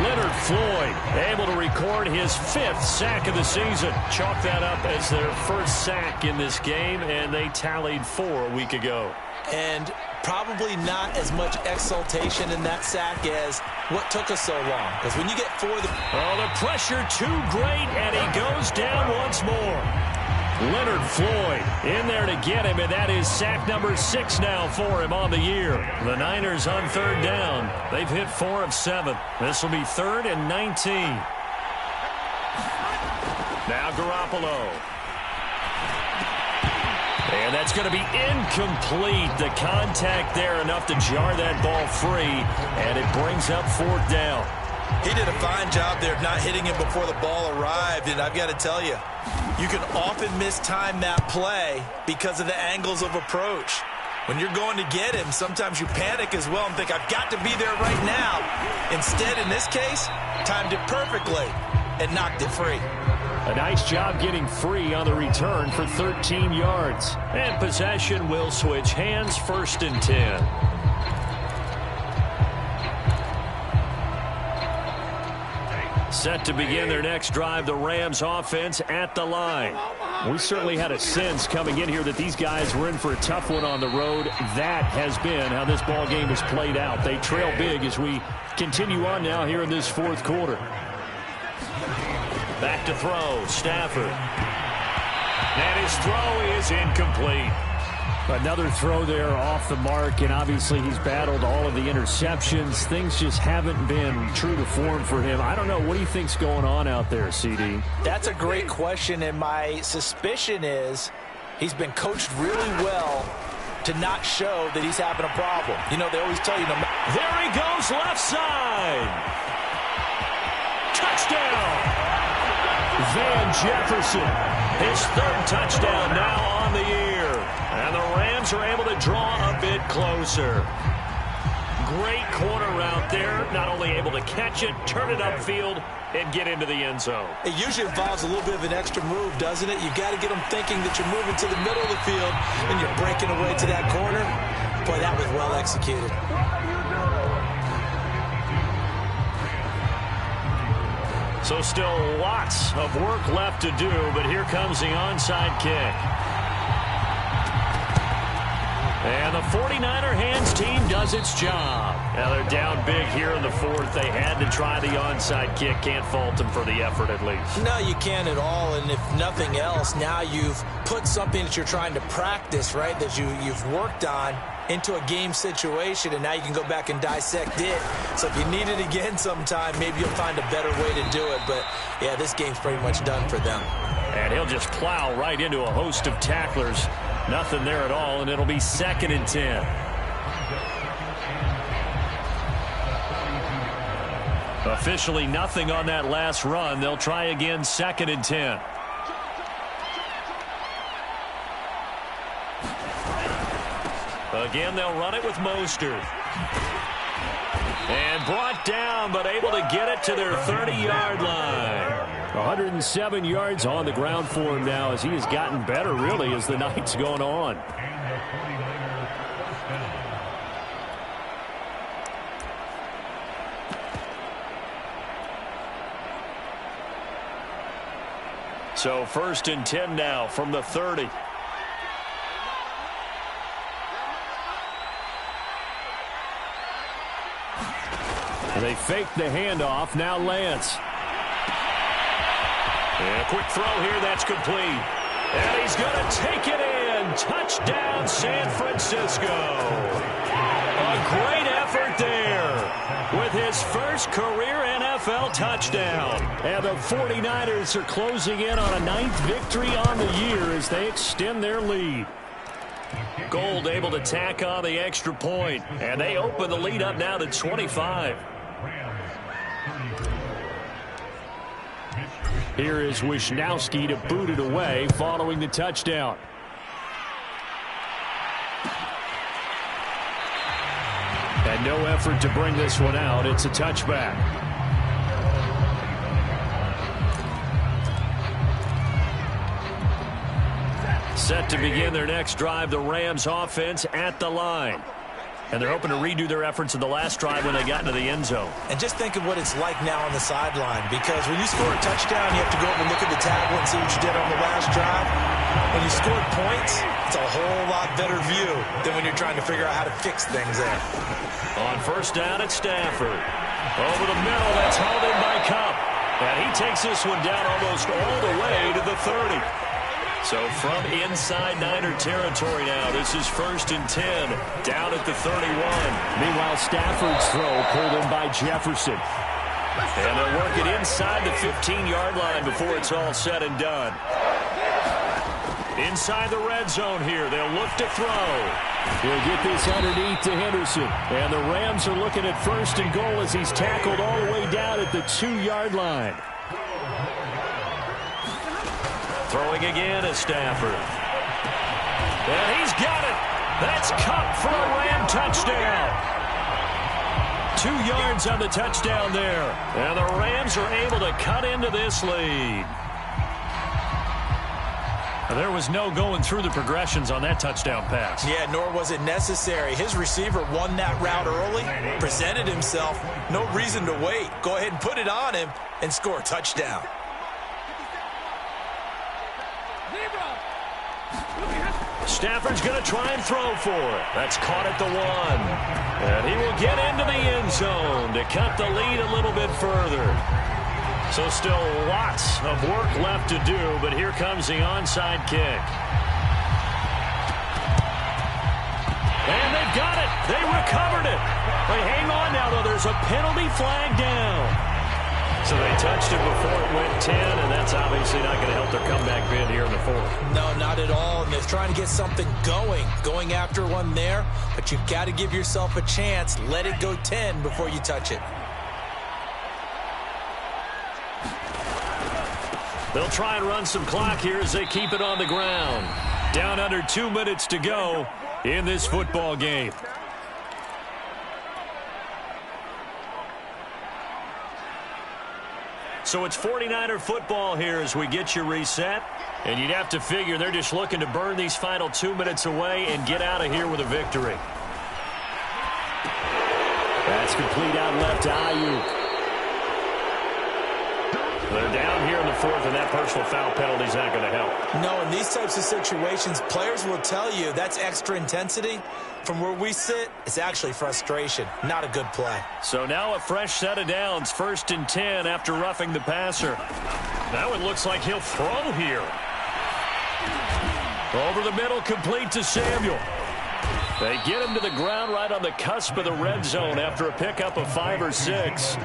Leonard Floyd able to record his 5th sack of the season. Chalk that up as their 1st sack in this game, and they tallied 4 a week ago. And probably not as much exultation in that sack as what took us so long. Because when you get 4... the pressure too great, and he goes down once more. Leonard Floyd in there to get him, and that is sack number 6 now for him on the year. The Niners on 3rd down. They've hit 4 of 7. This will be 3rd and 19. Now Garoppolo. And that's going to be incomplete. The contact there enough to jar that ball free, and it brings up 4th down. He did a fine job there of not hitting him before the ball arrived, and I've got to tell you, you can often mistime that play because of the angles of approach. When you're going to get him, sometimes you panic as well and think, I've got to be there right now. Instead, in this case, timed it perfectly and knocked it free. A nice job getting free on the return for 13 yards. And possession will switch hands, 1st and 10. Set to begin their next drive, the Rams offense at the line. We certainly had a sense coming in here that these guys were in for a tough one on the road. That has been how this ball game has played out. They trail big as we continue on now here in this 4th quarter. Back to throw, Stafford. And his throw is incomplete. Another throw there off the mark, and obviously he's battled all of the interceptions. Things just haven't been true to form for him. I don't know. What do you think's going on out there, CD? That's a great question, and my suspicion is he's been coached really well to not show that he's having a problem. You know, they always tell you. There he goes, left side. Touchdown. Van Jefferson. His 3rd touchdown now on the year. And the Rams are able to draw a bit closer. Great corner route there. Not only able to catch it, turn it upfield, and get into the end zone. It usually involves a little bit of an extra move, doesn't it? You got to get them thinking that you're moving to the middle of the field and you're breaking away to that corner. Boy, that was well executed. So still lots of work left to do, but here comes the onside kick. And the 49er hands team does its job. Now they're down big here in the fourth. They had to try the onside kick. Can't fault them for the effort at least. No, you can't at all. And if nothing else, now you've put something that you're trying to practice, right, that you've worked on into a game situation, and now you can go back and dissect it. So if you need it again sometime, maybe you'll find a better way to do it. But, yeah, this game's pretty much done for them. And he'll just plow right into a host of tacklers. Nothing there at all, and it'll be 2nd and 10. Officially nothing on that last run. They'll try again, 2nd and 10. Again, they'll run it with Mostert. And brought down, but able to get it to their 30-yard line. 107 yards on the ground for him now as he has gotten better, really, as the night's gone on. So 1st and 10 now from the 30. And they fake the handoff. Now Lance. And a quick throw here. That's complete. And he's going to take it in. Touchdown, San Francisco. A great effort there with his first career NFL touchdown. And the 49ers are closing in on a 9th victory on the year as they extend their lead. Gold able to tack on the extra point. And they open the lead up now to 25. Here is Wisnowski to boot it away following the touchdown. And no effort to bring this one out. It's a touchback. Set to begin their next drive, the Rams offense at the line. And they're hoping to redo their efforts in the last drive when they got into the end zone. And just think of what it's like now on the sideline, because when you score a touchdown, you have to go over and look at the table and see what you did on the last drive. When you scored points, it's a whole lot better view than when you're trying to figure out how to fix things there. On 1st down at Stafford. Over the middle, that's hauled in by Kupp. And he takes this one down almost all the way to the 30. So from inside Niner territory now, this is 1st and 10, down at the 31. Meanwhile, Stafford's throw pulled in by Jefferson. And they'll work it inside the 15-yard line before it's all said and done. Inside the red zone here, they'll look to throw. He'll get this underneath to Henderson. And the Rams are looking at 1st and goal as he's tackled all the way down at the 2-yard line. Throwing again is Stafford. And he's got it. That's Kupp for a Ram touchdown. 2 yards on the touchdown there. And the Rams are able to cut into this lead. There was no going through the progressions on that touchdown pass. Yeah, nor was it necessary. His receiver won that route early, presented himself. No reason to wait. Go ahead and put it on him and score a touchdown. Stafford's going to try and throw for it. That's caught at the 1. And he will get into the end zone to cut the lead a little bit further. So still lots of work left to do, but here comes the onside kick. And they've got it. They recovered it. They hang on now, though. There's a penalty flag down. So they touched it before it went 10, and that's obviously not going to help their comeback bid here in the 4th. No, not at all. And they're trying to get something going after one there. But you've got to give yourself a chance. Let it go 10 before you touch it. They'll try and run some clock here as they keep it on the ground. Down under 2 minutes to go in this football game. So it's 49er football here as we get you reset. And you'd have to figure they're just looking to burn these final 2 minutes away and get out of here with a victory. That's complete out left to Ayuk. They're down here in the fourth, and that personal foul penalty is not going to help. No, in these types of situations, players will tell you that's extra intensity. From where we sit, it's actually frustration. Not a good play. So now a fresh set of downs. 1st and 10 after roughing the passer. Now it looks like he'll throw here. Over the middle, complete to Samuel. They get him to the ground right on the cusp of the red zone after a pickup of 5 or 6.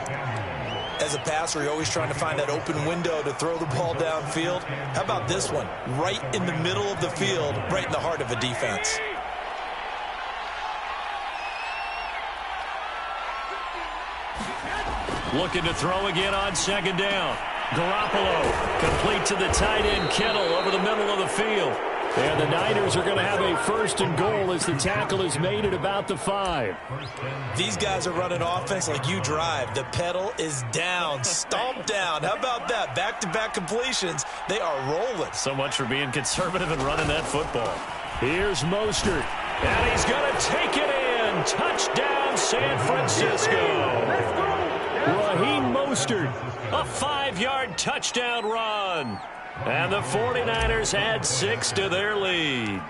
As a passer, you're always trying to find that open window to throw the ball downfield. How about this one? Right in the middle of the field, right in the heart of a defense. Looking to throw again on 2nd down. Garoppolo complete to the tight end Kittle over the middle of the field. And the Niners are going to have a 1st and goal as the tackle is made at about the 5. These guys are running offense like you drive. The pedal is down, stomp down. How about that? Back-to-back completions. They are rolling. So much for being conservative and running that football. Here's Mostert. And he's going to take it in. Touchdown, San Francisco. Raheem Mostert. A 5-yard touchdown run. And the 49ers add 6 to their lead.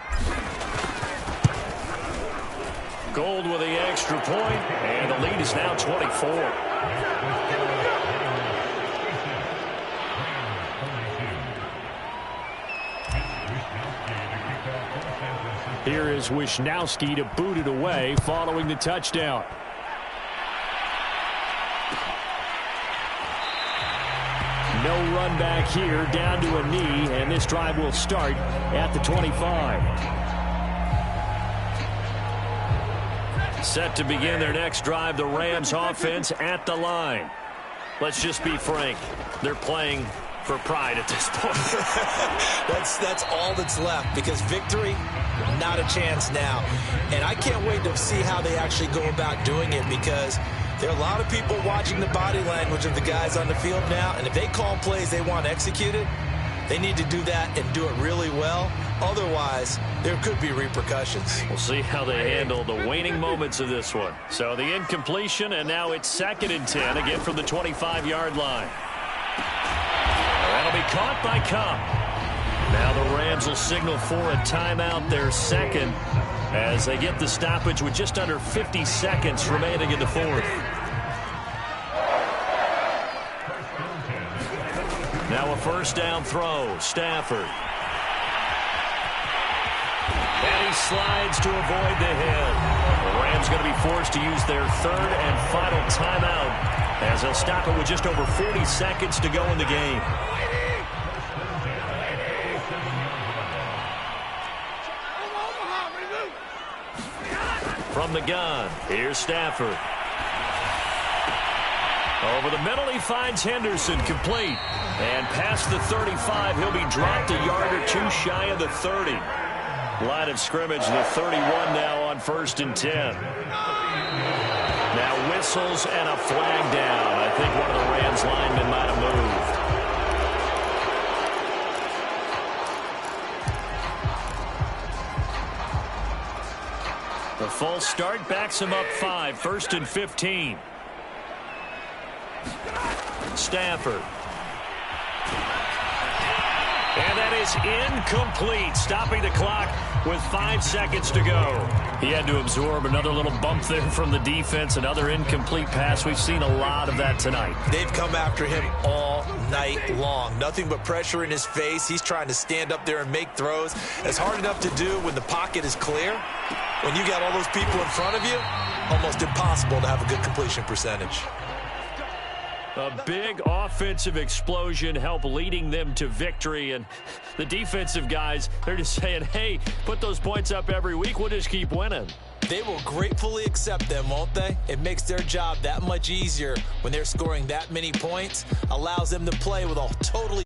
Gold with the extra point, and the lead is now 24. Here is Wisnowski to boot it away following the touchdown. No run back here, down to a knee, and this drive will start at the 25. Set to begin their next drive, the Rams offense at the line. Let's just be frank. They're playing for pride at this point. That's all that's left, because victory, not a chance now. And I can't wait to see how they actually go about doing it, because there are a lot of people watching the body language of the guys on the field now, and if they call plays they want executed, they need to do that and do it really well. Otherwise, there could be repercussions. We'll see how they handle the waning moments of this one. So the incompletion, and now it's 2nd and 10, again from the 25-yard line. That'll be caught by Cup. Now the Rams will signal for a timeout, their 2nd, as they get the stoppage with just under 50 seconds remaining in the 4th. Now a 1st down throw. Stafford. And he slides to avoid the hit. The Rams going to be forced to use their 3rd and final timeout, as they'll stop it with just over 40 seconds to go in the game. From the gun, here's Stafford. Over the middle, he finds Henderson, complete. And past the 35, he'll be dropped a yard or 2 shy of the 30. Line of scrimmage, the 31 now on 1st and 10. Now whistles and a flag down. I think one of the Rams linemen might have moved. The false start backs him up 5. 1st and 15. Stafford. And that is incomplete, stopping the clock with 5 seconds to go. He had to absorb another little bump there from the defense, another incomplete pass. We've seen a lot of that tonight. They've come after him all night long. Nothing but pressure in his face. He's trying to stand up there and make throws. It's hard enough to do when the pocket is clear. When you got all those people in front of you, almost impossible to have a good completion percentage. A big offensive explosion helped leading them to victory, and the defensive guys, they're just saying, hey, put those points up every week, we'll just keep winning. They will gratefully accept them, won't they? It makes their job that much easier when they're scoring that many points, allows them to play with a totally